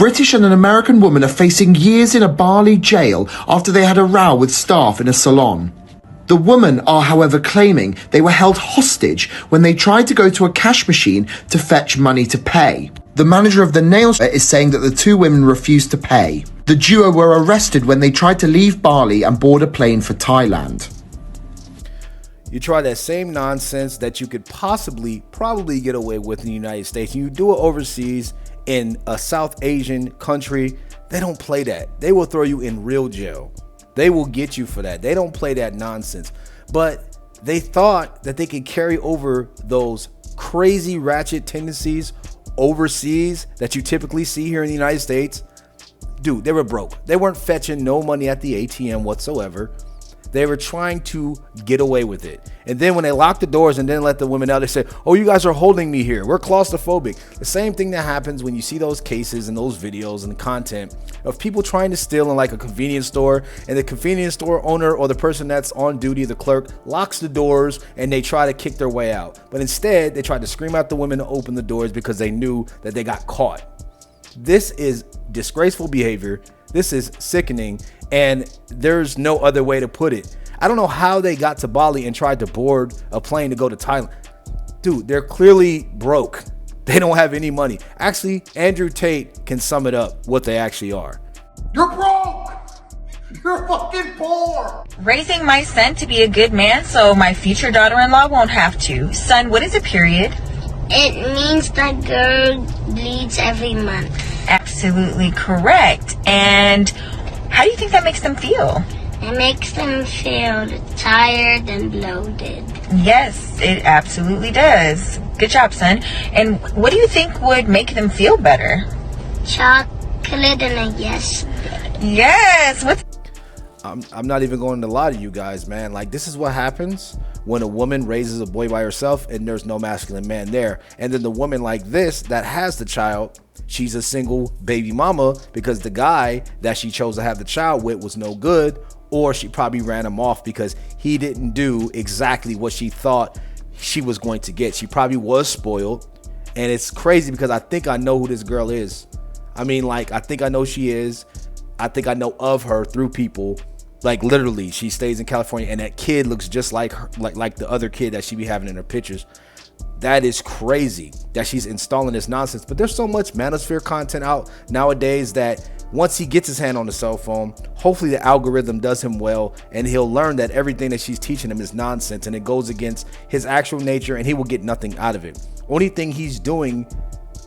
British and an American woman are facing years in a Bali jail after they had a row with staff in a salon. The women are, however, claiming they were held hostage when they tried to go to a cash machine to fetch money to pay. The manager of the nail salon is saying that the two women refused to pay. The duo were arrested when they tried to leave Bali and board a plane for Thailand. You try that same nonsense that you could probably get away with in the United States. You do it overseas in a South Asian country. They don't play that. They will throw you in real jail. They will get you for that. They don't play that nonsense. But they thought that they could carry over those crazy ratchet tendencies overseas that you typically see here in the United States. Dude, they were broke. They weren't fetching no money at the ATM whatsoever. They were trying to get away with it. And then when they locked the doors and didn't let the women out, they said, oh, you guys are holding me here. We're claustrophobic. The same thing that happens when you see those cases and those videos and the content of people trying to steal in like a convenience store, and the convenience store owner or the person that's on duty, the clerk, locks the doors and they try to kick their way out. But instead, they tried to scream at the women to open the doors because they knew that they got caught. This is disgraceful behavior. This is sickening, and there's no other way to put it. I don't know how they got to Bali and tried to board a plane to go to Thailand. Dude, they're clearly broke. They don't have any money. Actually, Andrew Tate can sum it up what they actually are. You're broke! You're fucking poor! Raising my son to be a good man so my future daughter-in-law won't have to. Son, what is a period? It means that girl bleeds every month. Absolutely correct. And how do you think that makes them feel? It makes them feel tired and bloated. Yes, it absolutely does. Good job, son. And what do you think would make them feel better? Chocolate and a yes. Yes. What's I'm not even going to lie to you guys, man. Like, this is what happens when a woman raises a boy by herself and there's no masculine man there. And then the woman like this that has the child, she's a single baby mama because the guy that she chose to have the child with was no good, or she probably ran him off because he didn't do exactly what she thought she was going to get. She probably was spoiled. And it's crazy because I think I know who this girl is. I mean, like, I think I know she is. I think I know of her through people. Like, literally, she stays in California, and that kid looks just like her, like the other kid that she be having in her pictures. That is crazy that she's installing this nonsense. But there's so much manosphere content out nowadays that once he gets his hand on the cell phone, hopefully the algorithm does him well, and he'll learn that everything that she's teaching him is nonsense and it goes against his actual nature, and he will get nothing out of it. Only thing he's doing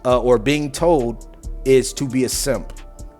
or being told is to be a simp,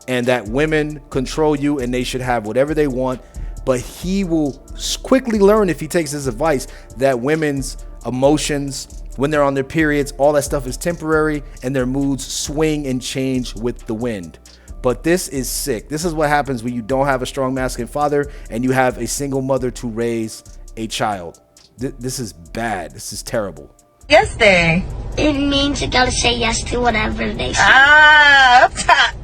and that women control you and they should have whatever they want. But he will quickly learn, if he takes his advice, that women's emotions, when they're on their periods, all that stuff is temporary, and their moods swing and change with the wind. But this is sick. This is what happens when you don't have a strong masculine father and you have a single mother to raise a child. This is bad. This is terrible. yes day? It means you gotta say yes to whatever they say. Up top.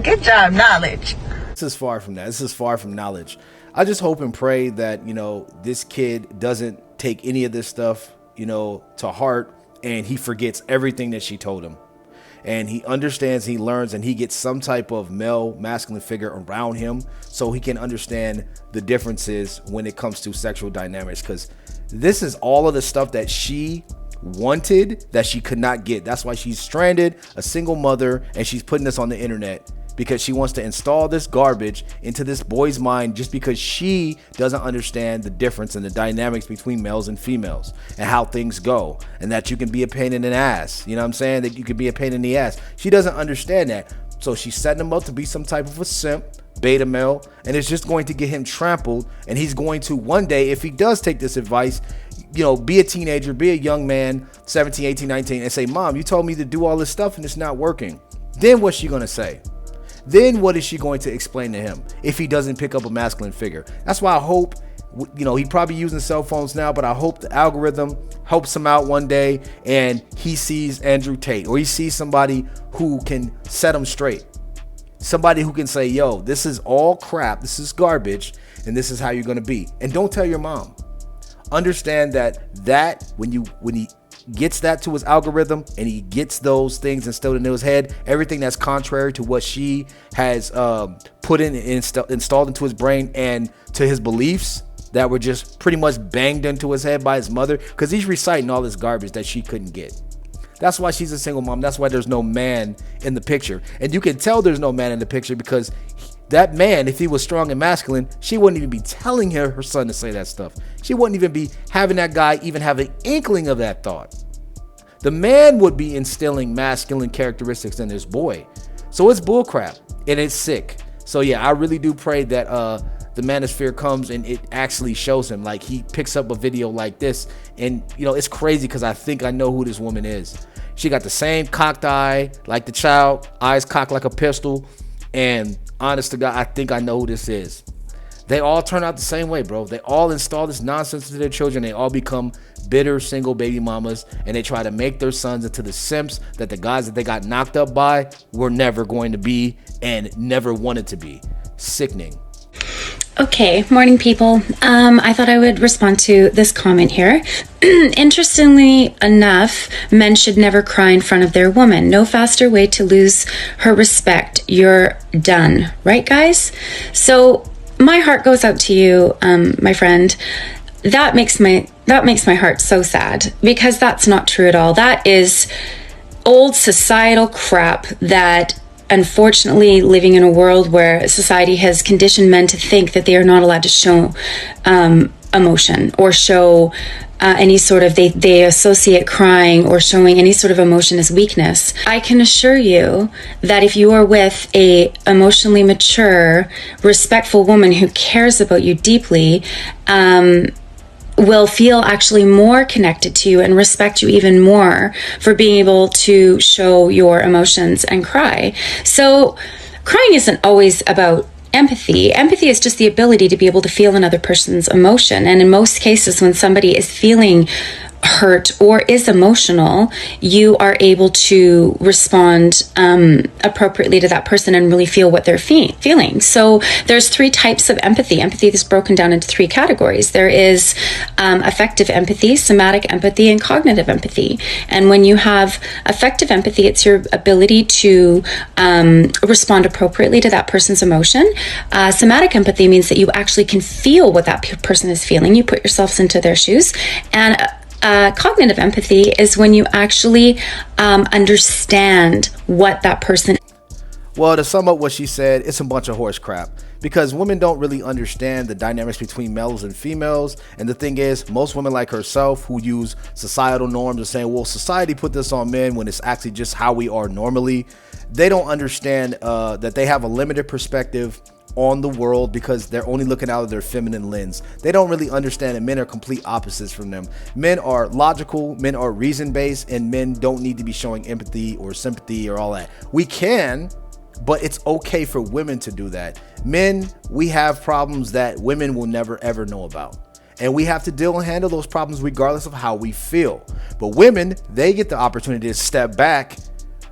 Good job, knowledge. This is far from that. This is far from knowledge. I just hope and pray that, you know, this kid doesn't take any of this stuff, you know, to heart, and he forgets everything that she told him. And he understands, he learns, and he gets some type of male masculine figure around him so he can understand the differences when it comes to sexual dynamics. Because this is all of the stuff that she wanted that she could not get. That's why she's stranded, a single mother, and she's putting this on the internet because she wants to install this garbage into this boy's mind just because she doesn't understand the difference in the dynamics between males and females and how things go, and that you can be a pain in the ass. You know what I'm saying? That you can be a pain in the ass. She doesn't understand that. So she's setting him up to be some type of a simp, beta male, and it's just going to get him trampled. And he's going to one day, if he does take this advice, you know, be a teenager, be a young man, 17, 18, 19, and say, Mom, you told me to do all this stuff and it's not working. Then what's she going to say? Then what is she going to explain to him if he doesn't pick up a masculine figure? That's why I hope, you know, he probably using cell phones now, but I hope the algorithm helps him out one day and he sees Andrew Tate, or he sees somebody who can set him straight. Somebody who can say, yo, this is all crap, this is garbage, and this is how you're going to be. And don't tell your mom. Understand that when he gets that to his algorithm and he gets those things instilled into his head, everything that's contrary to what she has put in and installed into his brain and to his beliefs that were just pretty much banged into his head by his mother, because he's reciting all this garbage that she couldn't get. That's why she's a single mom. That's why there's no man in the picture. And you can tell there's no man in the picture because that man, if he was strong and masculine, she wouldn't even be telling her son to say that stuff. She wouldn't even be having that guy even have an inkling of that thought. The man would be instilling masculine characteristics in this boy. So it's bullcrap and it's sick. So yeah, I really do pray that the manosphere comes and it actually shows him. Like, he picks up a video like this, and you know, it's crazy because I think I know who this woman is. She got the same cocked eye like the child, eyes cocked like a pistol, and honest to God, I think I know who this is. They all turn out the same way, bro. They all install this nonsense into their children. They all become bitter single baby mamas, and they try to make their sons into the simps that the guys that they got knocked up by were never going to be and never wanted to be. Sickening. Okay, morning people. I thought I would respond to this comment here. Interestingly enough, men should never cry in front of their woman. No faster way to lose her respect. You're done. Right, guys? So my heart goes out to you, my friend. That makes my heart so sad, because that's not true at all. That is old societal crap that, unfortunately, living in a world where society has conditioned men to think that they are not allowed to show emotion or show any sort of, they associate crying or showing any sort of emotion as weakness. I can assure you that if you are with a emotionally mature, respectful woman who cares about you deeply, will feel actually more connected to you and respect you even more for being able to show your emotions and cry. So crying isn't always about empathy. Empathy is just the ability to be able to feel another person's emotion. And in most cases, when somebody is feeling hurt or is emotional, you are able to respond appropriately to that person and really feel what they're feeling. So there's three types of empathy. Empathy is broken down into three categories. There is affective empathy, somatic empathy, and cognitive empathy. And when you have affective empathy, it's your ability to respond appropriately to that person's emotion. Somatic empathy means that you actually can feel what that person is feeling. You put yourselves into their shoes. And cognitive empathy is when you actually understand what that person. Well, to sum up what she said, it's a bunch of horse crap, because women don't really understand the dynamics between males and females. And the thing is, most women like herself who use societal norms and saying, well, society put this on men when it's actually just how we are normally. They don't understand that they have a limited perspective on the world because they're only looking out of their feminine lens. They don't really understand that men are complete opposites from them. Men are logical, men are reason-based, and men don't need to be showing empathy or sympathy or all that. We can, but it's okay for women to do that. Men, we have problems that women will never ever know about, and we have to deal and handle those problems regardless of how we feel. But women, they get the opportunity to step back,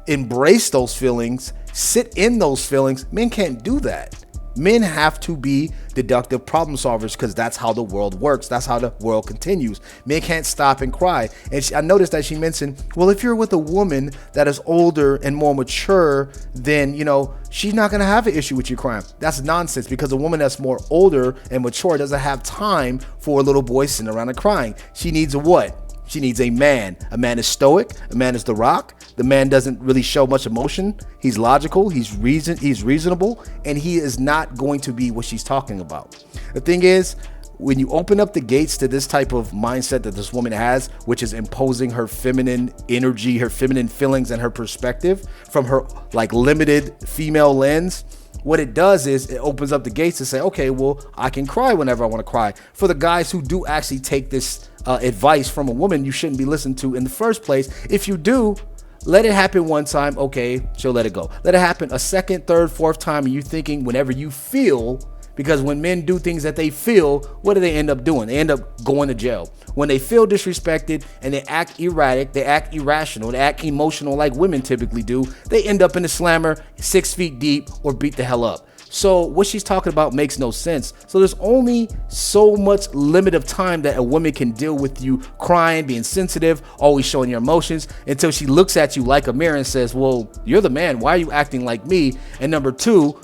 embrace those feelings, sit in those feelings. Men can't do that. Men have to be deductive problem solvers because that's how the world works. That's how the world continues. Men can't stop and cry. And I noticed that she mentioned, well, if you're with a woman that is older and more mature, then, you know, she's not going to have an issue with you crying. That's nonsense, because a woman that's more older and mature doesn't have time for a little boy sitting around and crying. She needs a what? She needs a man. A man is stoic. A man is the rock. The man doesn't really show much emotion. He's logical. He's reasonable, and he is not going to be what she's talking about. The thing is, when you open up the gates to this type of mindset that this woman has, which is imposing her feminine energy, her feminine feelings, and her perspective from her like limited female lens, what it does is it opens up the gates to say, okay, well, I can cry whenever I want to cry. For the guys who do actually take this advice from a woman you shouldn't be listened to in the first place, if you do, let it happen one time, okay, she'll let it go. Let it happen a second, third, fourth time, and you thinking whenever you feel, because when men do things that they feel, what do they end up doing? They end up going to jail. When they feel disrespected and they act erratic, they act irrational, they act emotional like women typically do, they end up in the slammer 6 feet deep or beat the hell up. So what she's talking about makes no sense. So there's only so much limit of time that a woman can deal with you crying, being sensitive, always showing your emotions, until she looks at you like a mirror and says, well, you're the man. Why are you acting like me? And number two,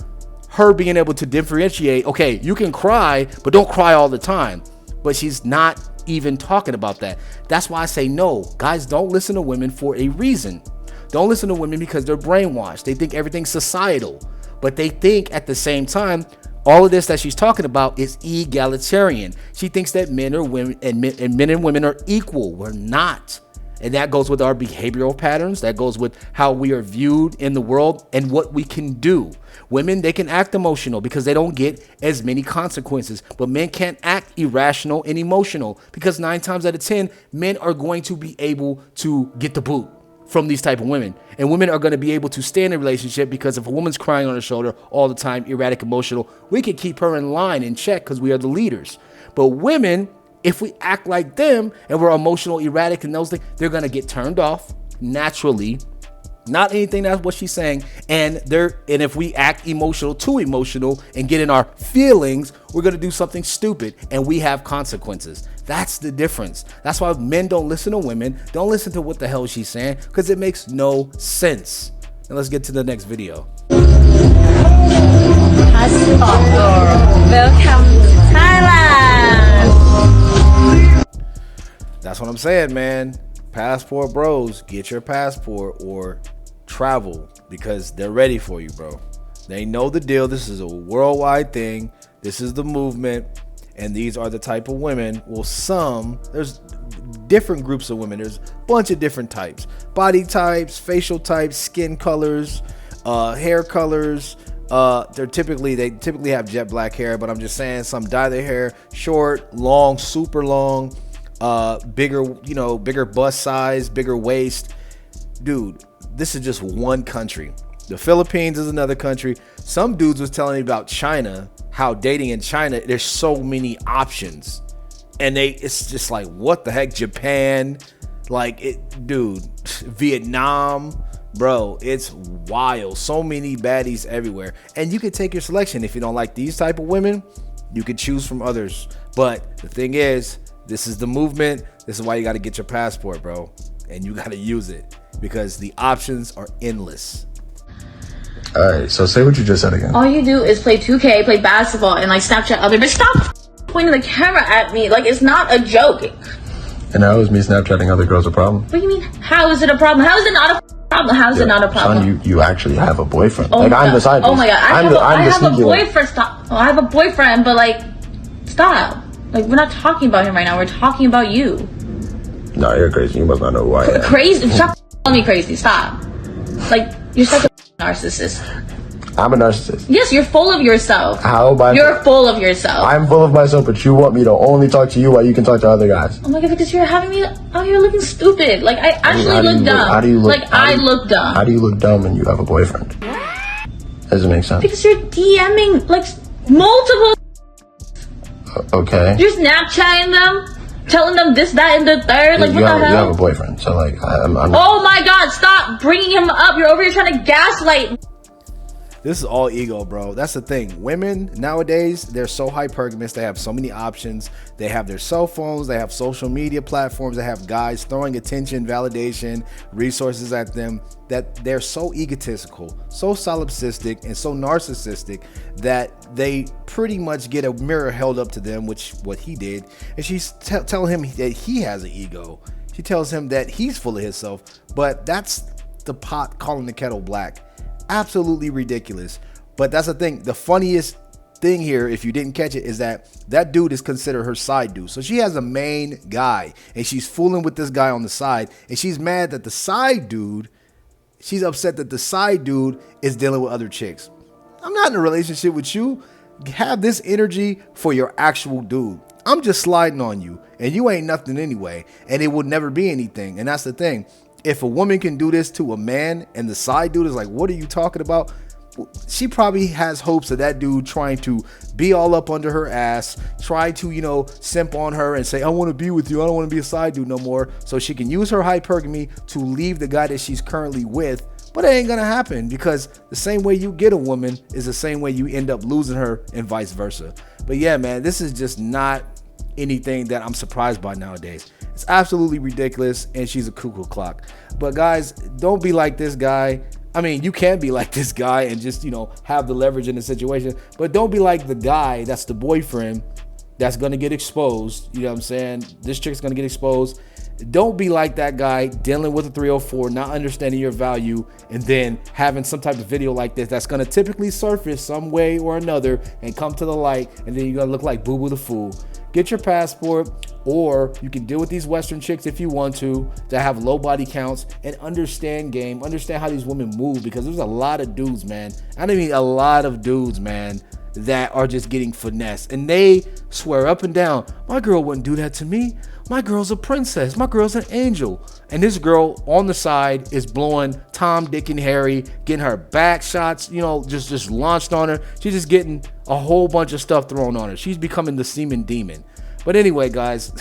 her being able to differentiate, okay, you can cry, but don't cry all the time. But she's not even talking about that. That's why I say no. Guys, don't listen to women for a reason. Don't listen to women because they're brainwashed. They think everything's societal. But they think at the same time, all of this that she's talking about is egalitarian. She thinks that men are women and men and women are equal. We're not. And that goes with our behavioral patterns. That goes with how we are viewed in the world and what we can do. Women, they can act emotional because they don't get as many consequences. But men can't act irrational and emotional because 9 times out of 10, men are going to be able to get the boot from these type of women. And women are going to be able to stay in a relationship because if a woman's crying on her shoulder all the time, erratic, emotional, we can keep her in line and check because we are the leaders. But women, if we act like them and we're emotional, erratic, and those things, they're going to get turned off naturally. Not anything, that's what she's saying. And if we act emotional, too emotional, and get in our feelings, we're going to do something stupid and we have consequences. That's the difference. That's why men don't listen to women. Don't listen to what the hell she's saying because it makes no sense. And let's get to the next video. Welcome to Thailand. That's what I'm saying, man. Passport bros, get your passport or travel because they're ready for you, bro. They know the deal. This is a worldwide thing. This is the movement. And these are the type of women. Well, there's different groups of women. There's a bunch of different types. Body types, facial types, skin colors, hair colors. They typically have jet black hair, but I'm just saying some dye their hair short, long, super long. Bigger bust size, bigger waist. Dude, this is just one country. The Philippines is another country. Some dudes was telling me about China, how dating in China, there's so many options. And it's just like, what the heck? Japan, Vietnam, bro, it's wild. So many baddies everywhere. And you can take your selection. If you don't like these type of women, you can choose from others. But the thing is, this is the movement. This is why you got to get your passport, bro. And you got to use it because the options are endless. All right, so say what you just said again. All you do is play 2K, play basketball, and Snapchat other bitch. Stop pointing the camera at me. It's not a joke. And how is me Snapchatting other girls a problem? What do you mean? How is it a problem? How is it not a problem? How is it not a problem? Son, you actually have a boyfriend. Oh I'm the side piece. Oh my god, I have a boyfriend. Stop. Oh, I have a boyfriend, but stop. We're not talking about him right now. We're talking about you. No, you're crazy. You must not know who I am. Crazy? Stop calling me crazy. Stop. You're such a narcissist. I'm a narcissist. Yes, you're full of yourself. You're full of yourself. I'm full of myself, but you want me to only talk to you while you can talk to other guys. Oh my god, because you're having me out here looking stupid. I actually look dumb. How do you look? I look dumb. How do you look dumb when you have a boyfriend? Doesn't make sense. Because you're DMing multiple. Okay. You're Snapchatting them, telling them this, that, and the third. What the hell? You have a boyfriend, so I'm Oh my god, stop bringing him up. You're over here trying to gaslight. This is all ego, bro. That's the thing. Women nowadays, they're so hypergamous. They have so many options. They have their cell phones. They have social media platforms. They have guys throwing attention, validation, resources at them, that they're so egotistical, so solipsistic, and so narcissistic that they pretty much get a mirror held up to them, which what he did. And she's telling him that he has an ego. She tells him that he's full of himself. But that's the pot calling the kettle black. Absolutely ridiculous. But that's the thing. The funniest thing here, if you didn't catch it, is that dude is considered her side dude. So she has a main guy and she's fooling with this guy on the side, and she's mad that she's upset that the side dude is dealing with other chicks. I'm not in a relationship with you. Have this energy for your actual dude. I'm just sliding on you and you ain't nothing anyway, and it will never be anything. And that's the thing. If a woman can do this to a man and the side dude is like, what are you talking about? She probably has hopes of that dude trying to be all up under her ass, try to, simp on her and say, I want to be with you. I don't want to be a side dude no more. So she can use her hypergamy to leave the guy that she's currently with But it ain't gonna happen, because the same way you get a woman is the same way you end up losing her, and vice versa. But yeah, man, this is just not anything that I'm surprised by nowadays. It's absolutely ridiculous, and she's a cuckoo clock. But guys, don't be like this guy. I mean, you can be like this guy and just, have the leverage in the situation, but don't be like the guy that's the boyfriend that's gonna get exposed. You know what I'm saying? This chick's gonna get exposed. Don't be like that guy dealing with a 304, not understanding your value, and then having some type of video like this that's gonna typically surface some way or another and come to the light, and then you're gonna look like Boo Boo the Fool. Get your passport, or you can deal with these Western chicks if you want to that have low body counts, and understand game, understand how these women move, because there's a lot of dudes, man. I mean a lot of dudes, man, that are just getting finessed, and they swear up and down, my girl wouldn't do that to me. My girl's a princess. My girl's an angel. And this girl on the side is blowing Tom, Dick, and Harry, getting her back shots, just launched on her. She's just getting a whole bunch of stuff thrown on her. She's becoming the semen demon. But anyway, guys,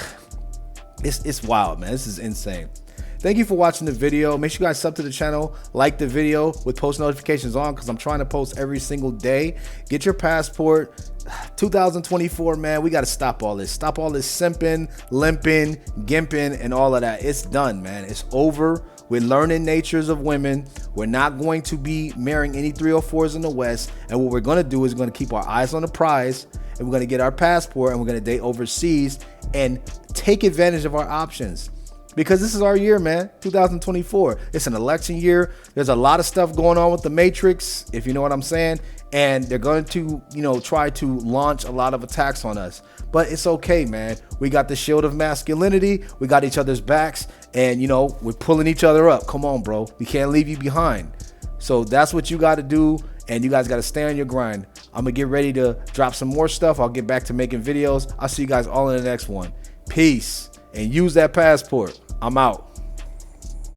it's wild, man. This is insane. Thank you for watching the video. Make sure you guys sub to the channel, like the video with post notifications on, because I'm trying to post every single day. Get your passport. 2024, man, we got to stop all this. Stop all this simping, limping, gimping, and all of that. It's done, man. It's over. We're learning natures of women. We're not going to be marrying any 304s in the West. And what we're going to do is we're going to keep our eyes on the prize, and we're going to get our passport, and we're going to date overseas and take advantage of our options. Because this is our year, man, 2024. It's an election year. There's a lot of stuff going on with the Matrix, if you know what I'm saying. And they're going to, try to launch a lot of attacks on us. But it's okay, man. We got the shield of masculinity. We got each other's backs. And, we're pulling each other up. Come on, bro. We can't leave you behind. So that's what you got to do. And you guys got to stay on your grind. I'm going to get ready to drop some more stuff. I'll get back to making videos. I'll see you guys all in the next one. Peace. And use that passport. I'm out.